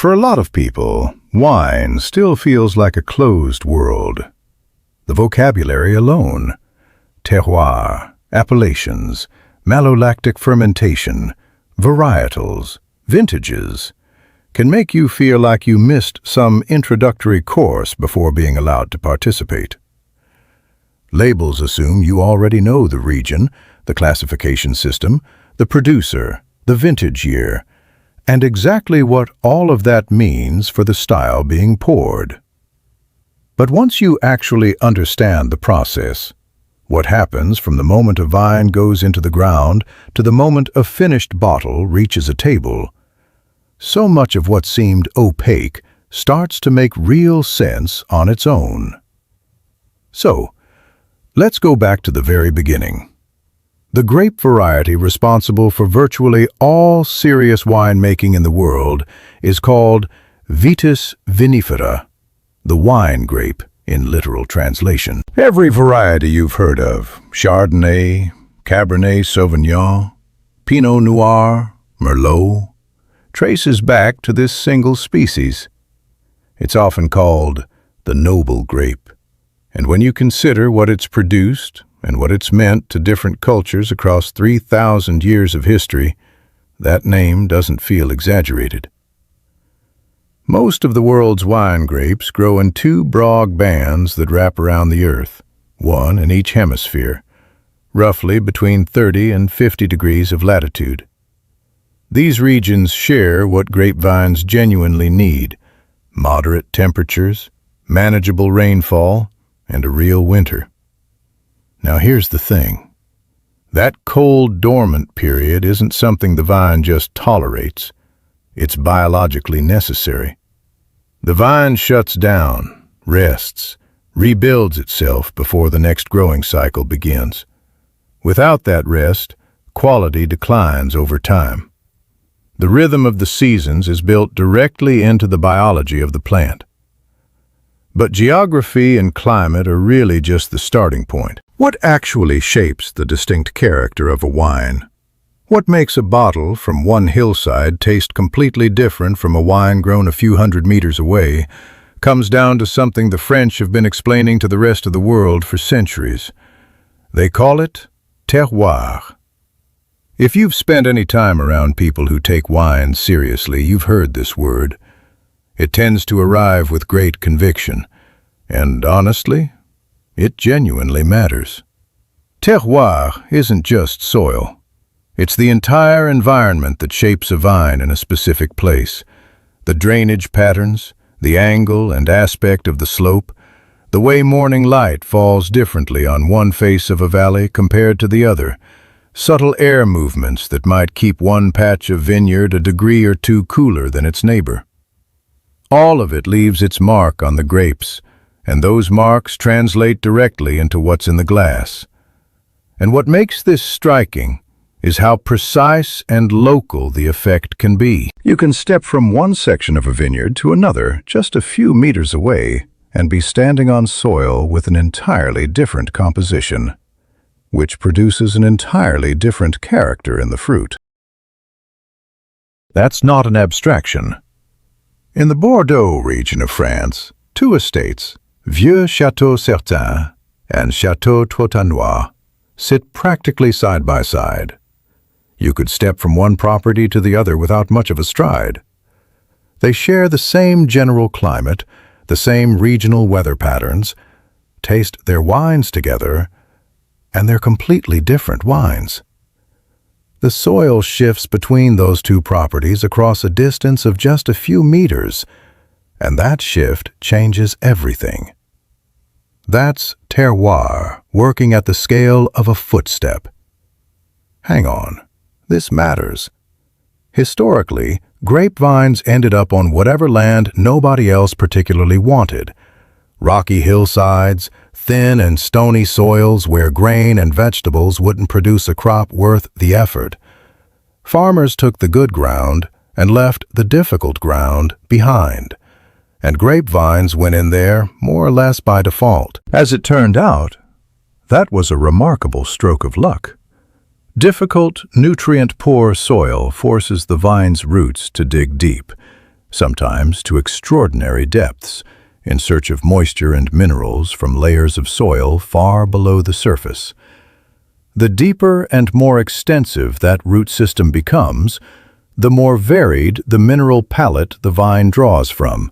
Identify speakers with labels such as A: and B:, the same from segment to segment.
A: For a lot of people, wine still feels like a closed world. The vocabulary alone, terroir, appellations, malolactic fermentation, varietals, vintages, can make you feel like you missed some introductory course before being allowed to participate. Labels assume you already know the region, the classification system, the producer, the vintage year, and exactly what all of that means for the style being poured. But once you actually understand the process, what happens from the moment a vine goes into the ground to the moment a finished bottle reaches a table, so much of what seemed opaque starts to make real sense on its own. So, let's go back to the very beginning. The grape variety responsible for virtually all serious winemaking in the world is called Vitis vinifera, the wine grape in literal translation. Every variety you've heard of, Chardonnay, Cabernet Sauvignon, Pinot Noir, Merlot, traces back to this single species. It's often called the noble grape, and when you consider what it's produced and what it's meant to different cultures across 3,000 years of history, that name doesn't feel exaggerated. Most of the world's wine grapes grow in two broad bands that wrap around the earth, one in each hemisphere, roughly between 30 and 50 degrees of latitude. These regions share what grapevines genuinely need: moderate temperatures, manageable rainfall, and a real winter. Now here's the thing. That cold, dormant period isn't something the vine just tolerates. It's biologically necessary. The vine shuts down, rests, rebuilds itself before the next growing cycle begins. Without that rest, quality declines over time. The rhythm of the seasons is built directly into the biology of the plant. But geography and climate are really just the starting point. What actually shapes the distinct character of a wine? What makes a bottle from one hillside taste completely different from a wine grown a few hundred meters away comes down to something the French have been explaining to the rest of the world for centuries. They call it terroir. If you've spent any time around people who take wine seriously, you've heard this word. It tends to arrive with great conviction, and honestly, it genuinely matters. Terroir isn't just soil. It's the entire environment that shapes a vine in a specific place. The drainage patterns, the angle and aspect of the slope, the way morning light falls differently on one face of a valley compared to the other, subtle air movements that might keep one patch of vineyard a degree or two cooler than its neighbor. All of it leaves its mark on the grapes, and those marks translate directly into what's in the glass. And what makes this striking is how precise and local the effect can be. You can step from one section of a vineyard to another just a few meters away and be standing on soil with an entirely different composition, which produces an entirely different character in the fruit. That's not an abstraction. In the Bordeaux region of France, two estates, Vieux Château Certain and Château Trotanoir, sit practically side by side. You could step from one property to the other without much of a stride. They share the same general climate, the same regional weather patterns, taste their wines together, and they're completely different wines. The soil shifts between those two properties across a distance of just a few meters, and that shift changes everything. That's terroir working at the scale of a footstep. Hang on, this matters. Historically, grapevines ended up on whatever land nobody else particularly wanted. Rocky hillsides, thin and stony soils where grain and vegetables wouldn't produce a crop worth the effort. Farmers took the good ground and left the difficult ground behind, and grapevines went in there more or less by default. As it turned out, that was a remarkable stroke of luck. Difficult, nutrient-poor soil forces the vine's roots to dig deep, sometimes to extraordinary depths, in search of moisture and minerals from layers of soil far below the surface. The deeper and more extensive that root system becomes, the more varied the mineral palette the vine draws from,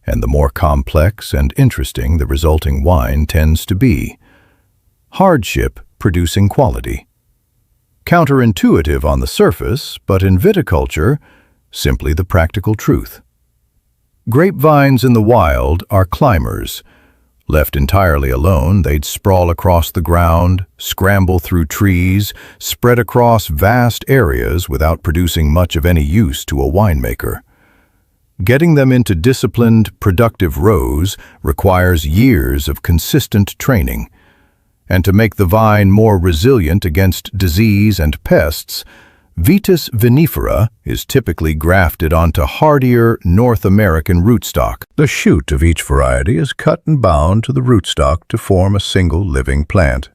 A: and the more complex and interesting the resulting wine tends to be. Hardship producing quality. Counterintuitive on the surface, but in viticulture, simply the practical truth. Grapevines in the wild are climbers. Left entirely alone, they'd sprawl across the ground, scramble through trees, spread across vast areas without producing much of any use to a winemaker. Getting them into disciplined, productive rows requires years of consistent training. And to make the vine more resilient against disease and pests, Vitis vinifera is typically grafted onto hardier North American rootstock. The shoot of each variety is cut and bound to the rootstock to form a single living plant,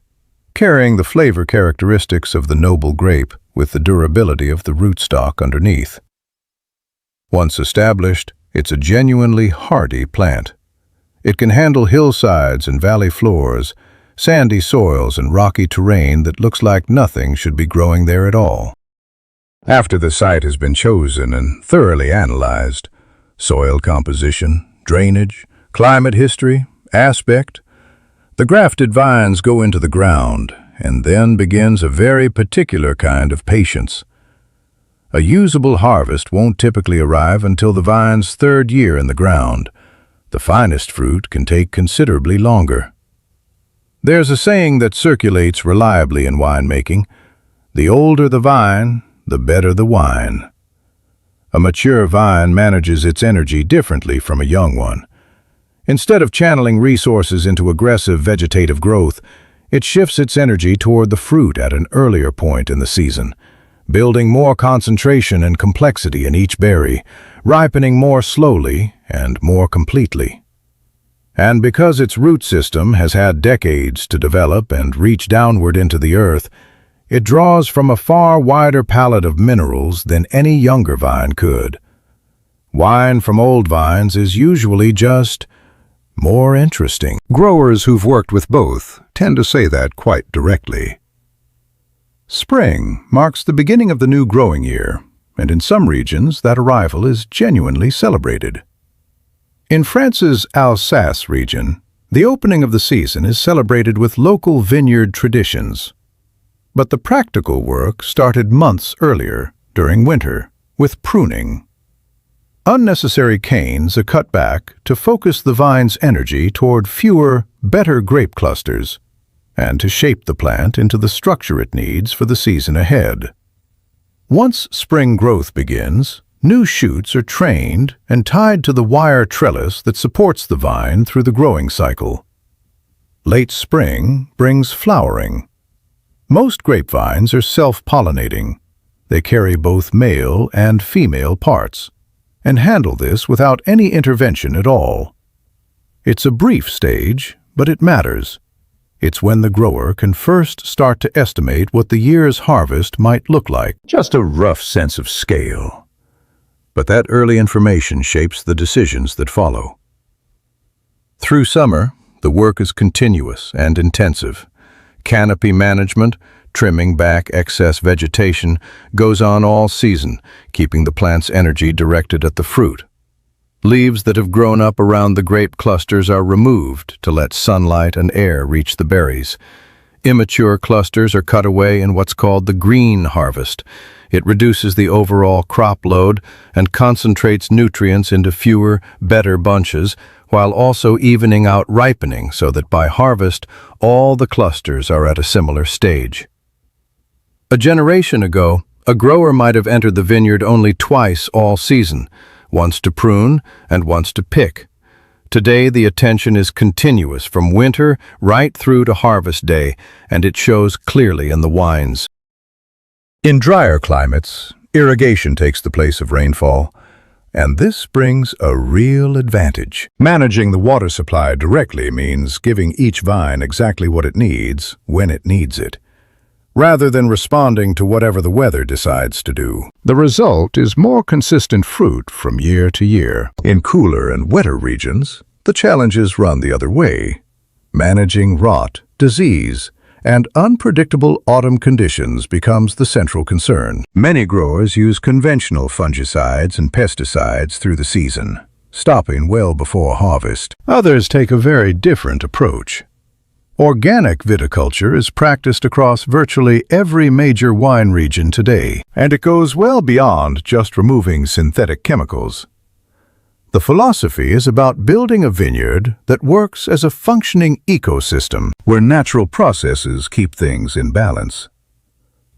A: carrying the flavor characteristics of the noble grape with the durability of the rootstock underneath. Once established, it's a genuinely hardy plant. It can handle hillsides and valley floors, sandy soils and rocky terrain that looks like nothing should be growing there at all. After the site has been chosen and thoroughly analyzed, soil composition, drainage, climate history, aspect, the grafted vines go into the ground, and then begins a very particular kind of patience. A usable harvest won't typically arrive until the vine's third year in the ground. The finest fruit can take considerably longer. There's a saying that circulates reliably in winemaking: the older the vine, the better the wine. A mature vine manages its energy differently from a young one. Instead of channeling resources into aggressive vegetative growth, it shifts its energy toward the fruit at an earlier point in the season, building more concentration and complexity in each berry, ripening more slowly and more completely. And because its root system has had decades to develop and reach downward into the earth, it draws from a far wider palette of minerals than any younger vine could. Wine from old vines is usually just more interesting. Growers who've worked with both tend to say that quite directly. Spring marks the beginning of the new growing year, and in some regions that arrival is genuinely celebrated. In France's Alsace region, the opening of the season is celebrated with local vineyard traditions. But the practical work started months earlier, during winter, with pruning. Unnecessary canes are cut back to focus the vine's energy toward fewer, better grape clusters, and to shape the plant into the structure it needs for the season ahead. Once spring growth begins, new shoots are trained and tied to the wire trellis that supports the vine through the growing cycle. Late spring brings flowering. Most grapevines are self-pollinating. They carry both male and female parts, and handle this without any intervention at all. It's a brief stage, but it matters. It's when the grower can first start to estimate what the year's harvest might look like. Just a rough sense of scale. But that early information shapes the decisions that follow. Through summer, the work is continuous and intensive. Canopy management, trimming back excess vegetation, goes on all season, keeping the plant's energy directed at the fruit. Leaves that have grown up around the grape clusters are removed to let sunlight and air reach the berries. Immature clusters are cut away in what's called the green harvest. It reduces the overall crop load and concentrates nutrients into fewer, better bunches, while also evening out ripening so that by harvest, all the clusters are at a similar stage. A generation ago, a grower might have entered the vineyard only twice all season, once to prune and once to pick. Today, the attention is continuous from winter right through to harvest day, and it shows clearly in the wines. In drier climates, irrigation takes the place of rainfall, and this brings a real advantage. Managing the water supply directly means giving each vine exactly what it needs when it needs it. rather than responding to whatever the weather decides to do. The result is more consistent fruit from year to year. In cooler and wetter regions, the challenges run the other way. Managing rot, disease, and unpredictable autumn conditions becomes the central concern. Many growers use conventional fungicides and pesticides through the season, stopping well before harvest. Others take a very different approach. Organic viticulture is practiced across virtually every major wine region today, and it goes well beyond just removing synthetic chemicals. The philosophy is about building a vineyard that works as a functioning ecosystem where natural processes keep things in balance.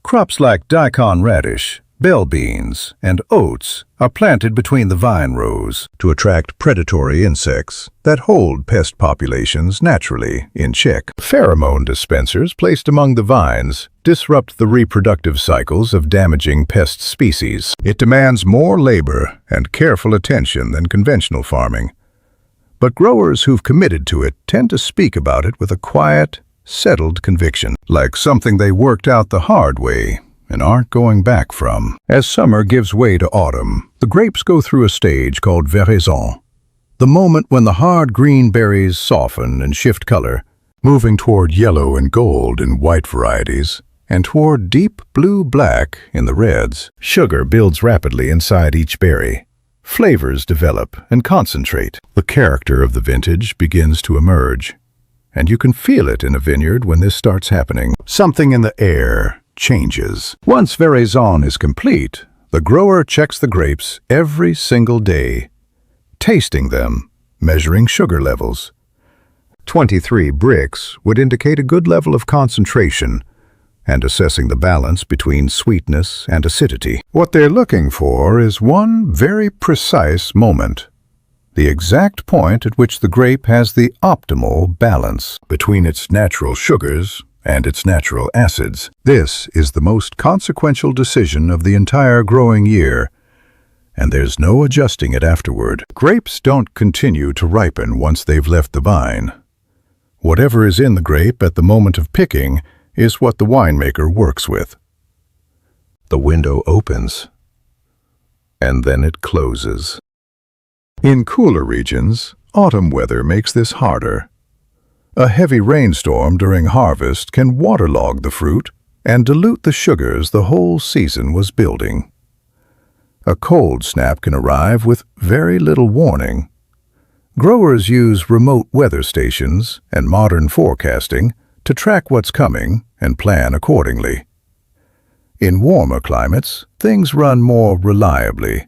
A: Crops like daikon radish, bell beans, and oats are planted between the vine rows to attract predatory insects that hold pest populations naturally in check. Pheromone dispensers placed among the vines disrupt the reproductive cycles of damaging pest species. It demands more labor and careful attention than conventional farming, but growers who've committed to it tend to speak about it with a quiet, settled conviction, like something they worked out the hard way and aren't going back from. As summer gives way to autumn, the grapes go through a stage called véraison, the moment when the hard green berries soften and shift color, moving toward yellow and gold in white varieties, and toward deep blue-black in the reds. Sugar builds rapidly inside each berry. Flavors develop and concentrate. The character of the vintage begins to emerge, and you can feel it in a vineyard when this starts happening. Something in the air changes. Once véraison is complete, the grower checks the grapes every single day, tasting them, measuring sugar levels. 23 Brix would indicate a good level of concentration, and assessing the balance between sweetness and acidity. What they're looking for is one very precise moment, the exact point at which the grape has the optimal balance between its natural sugars and its natural acids. This is the most consequential decision of the entire growing year, and there's no adjusting it afterward. Grapes don't continue to ripen once they've left the vine. Whatever is in the grape at the moment of picking is what the winemaker works with. The window opens, and then it closes. In cooler regions, autumn weather makes this harder. A heavy rainstorm during harvest can waterlog the fruit and dilute the sugars the whole season was building. A cold snap can arrive with very little warning. Growers use remote weather stations and modern forecasting to track what's coming and plan accordingly. In warmer climates, things run more reliably.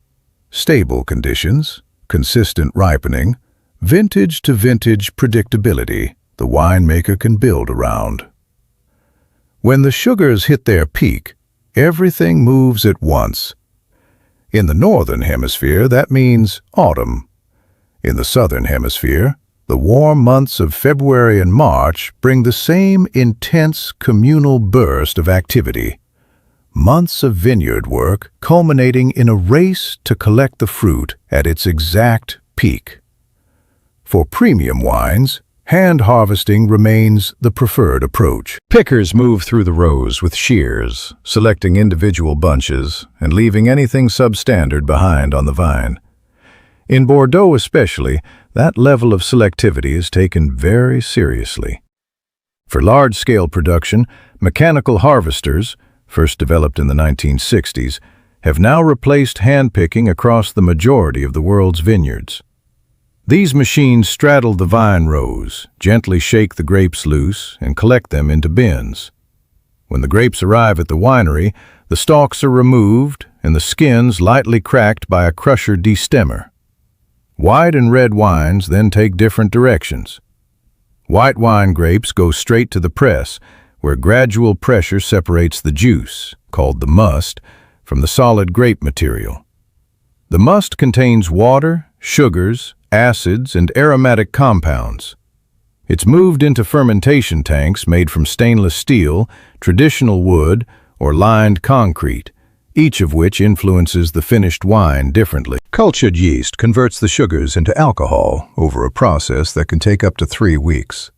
A: Stable conditions, consistent ripening, vintage-to-vintage predictability the winemaker can build around. When the sugars hit their peak, everything moves at once. In the northern hemisphere, that means autumn. In the southern hemisphere, the warm months of February and March bring the same intense communal burst of activity. Months of vineyard work culminating in a race to collect the fruit at its exact peak. For premium wines, hand harvesting remains the preferred approach. Pickers move through the rows with shears, selecting individual bunches and leaving anything substandard behind on the vine. In Bordeaux especially, that level of selectivity is taken very seriously. For large-scale production, mechanical harvesters, first developed in the 1960s, have now replaced hand-picking across the majority of the world's vineyards. These machines straddle the vine rows, gently shake the grapes loose, and collect them into bins. When the grapes arrive at the winery, the stalks are removed and the skins lightly cracked by a crusher-destemmer. White and red wines then take different directions. White wine grapes go straight to the press, where gradual pressure separates the juice, called the must, from the solid grape material. The must contains water, sugars, acids, and aromatic compounds. It's moved into fermentation tanks made from stainless steel, traditional wood, or lined concrete, each of which influences the finished wine differently. Cultured yeast converts the sugars into alcohol over a process that can take up to 3 weeks.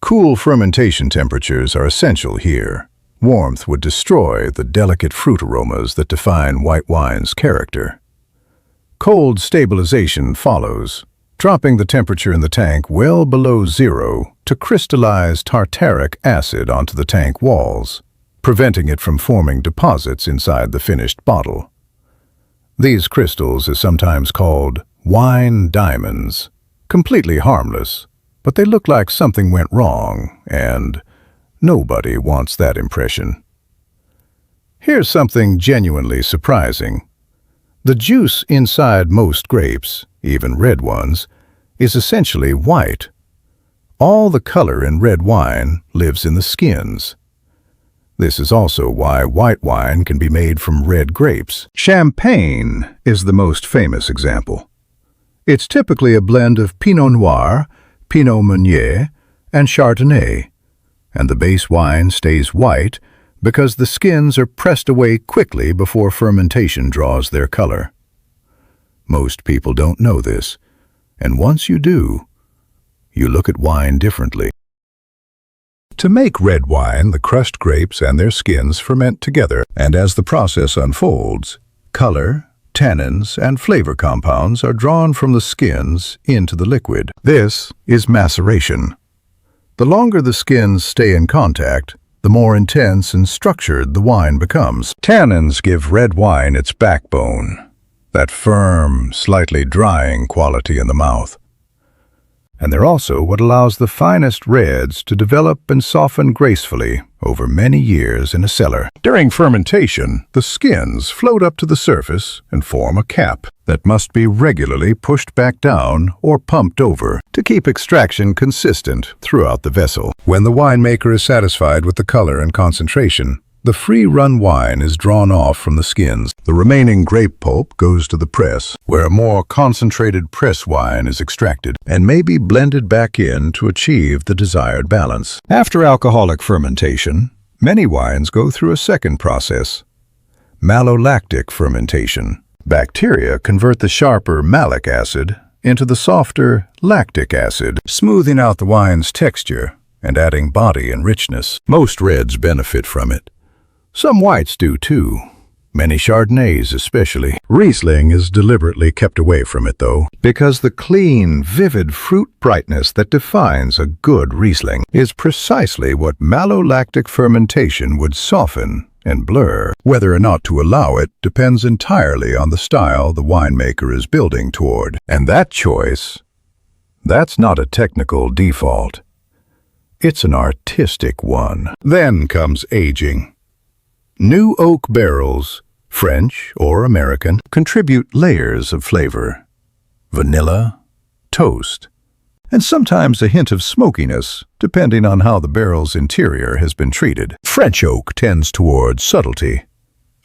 A: Cool fermentation temperatures are essential here, Warmth would destroy the delicate fruit aromas that define white wine's character. Cold stabilization follows, dropping the temperature in the tank well below zero to crystallize tartaric acid onto the tank walls, preventing it from forming deposits inside the finished bottle. These crystals are sometimes called wine diamonds, completely harmless, but they look like something went wrong, and nobody wants that impression. Here's something genuinely surprising. The juice inside most grapes, even red ones, is essentially white. All the color in red wine lives in the skins. This is also why white wine can be made from red grapes. Champagne is the most famous example. It's typically a blend of Pinot Noir, Pinot Meunier, and Chardonnay, and the base wine stays white because the skins are pressed away quickly before fermentation draws their color. Most people don't know this, and once you do, you look at wine differently. To make red wine, the crushed grapes and their skins ferment together, and as the process unfolds, color, tannins, and flavor compounds are drawn from the skins into the liquid. This is maceration. The longer the skins stay in contact, the more intense and structured the wine becomes. Tannins give red wine its backbone, that firm, slightly drying quality in the mouth. And they're also what allows the finest reds to develop and soften gracefully over many years in a cellar. During fermentation, the skins float up to the surface and form a cap that must be regularly pushed back down or pumped over to keep extraction consistent throughout the vessel. When the winemaker is satisfied with the color and concentration, the free-run wine is drawn off from the skins. The remaining grape pulp goes to the press, where a more concentrated press wine is extracted and may be blended back in to achieve the desired balance. After alcoholic fermentation, many wines go through a second process, malolactic fermentation. Bacteria convert the sharper malic acid into the softer lactic acid, smoothing out the wine's texture and adding body and richness. Most reds benefit from it. Some whites do too, many Chardonnays especially. Riesling is deliberately kept away from it though, because the clean, vivid fruit brightness that defines a good Riesling is precisely what malolactic fermentation would soften and blur. Whether or not to allow it depends entirely on the style the winemaker is building toward. And that choice, that's not a technical default. It's an artistic one. Then comes aging. New oak barrels, French or American, contribute layers of flavor. Vanilla, toast, and sometimes a hint of smokiness, depending on how the barrel's interior has been treated. French oak tends towards subtlety.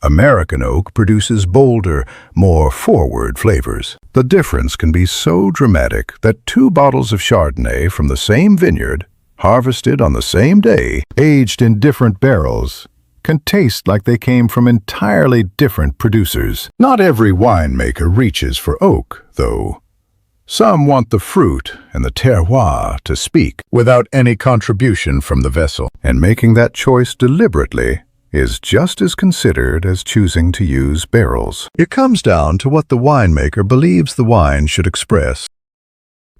A: American oak produces bolder, more forward flavors. The difference can be so dramatic that 2 bottles of Chardonnay from the same vineyard, harvested on the same day, aged in different barrels, can taste like they came from entirely different producers. Not every winemaker reaches for oak, though. Some want the fruit and the terroir to speak without any contribution from the vessel, and making that choice deliberately is just as considered as choosing to use barrels. It comes down to what the winemaker believes the wine should express.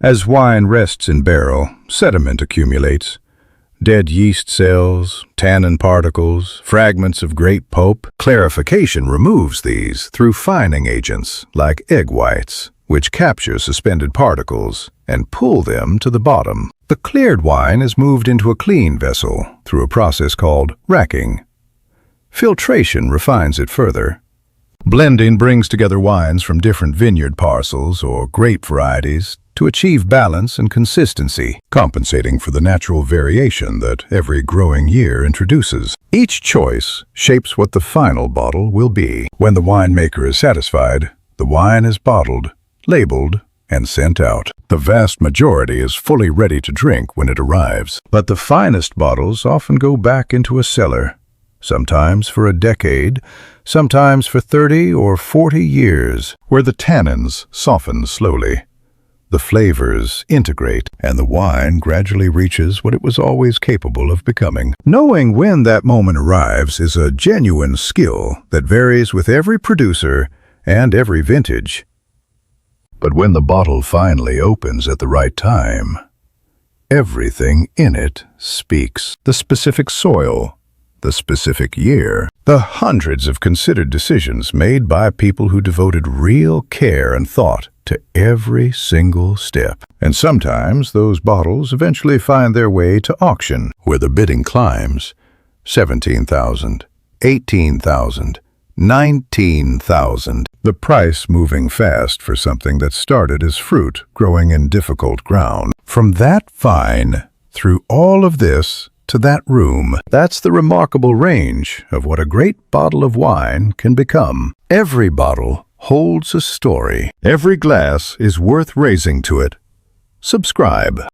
A: As wine rests in barrel, sediment accumulates. Dead yeast cells, tannin particles, fragments of grape pulp. Clarification removes these through fining agents like egg whites, which capture suspended particles and pull them to the bottom. The cleared wine is moved into a clean vessel through a process called racking. Filtration refines it further. Blending brings together wines from different vineyard parcels or grape varieties to achieve balance and consistency, compensating for the natural variation that every growing year introduces. Each choice shapes what the final bottle will be. When the winemaker is satisfied, the wine is bottled, labeled, and sent out. The vast majority is fully ready to drink when it arrives, but the finest bottles often go back into a cellar, sometimes for a decade, sometimes for 30 or 40 years, where the tannins soften slowly. The flavors integrate, and the wine gradually reaches what it was always capable of becoming. Knowing when that moment arrives is a genuine skill that varies with every producer and every vintage. But when the bottle finally opens at the right time, everything in it speaks. The specific soil, the specific year, the hundreds of considered decisions made by people who devoted real care and thought to every single step. And sometimes those bottles eventually find their way to auction, where the bidding climbs. 17,000, 18,000, 19,000. The price moving fast for something that started as fruit growing in difficult ground. From that vine, through all of this, to that room, that's the remarkable range of what a great bottle of wine can become. Every bottle holds a story. Every glass is worth raising to it. Subscribe.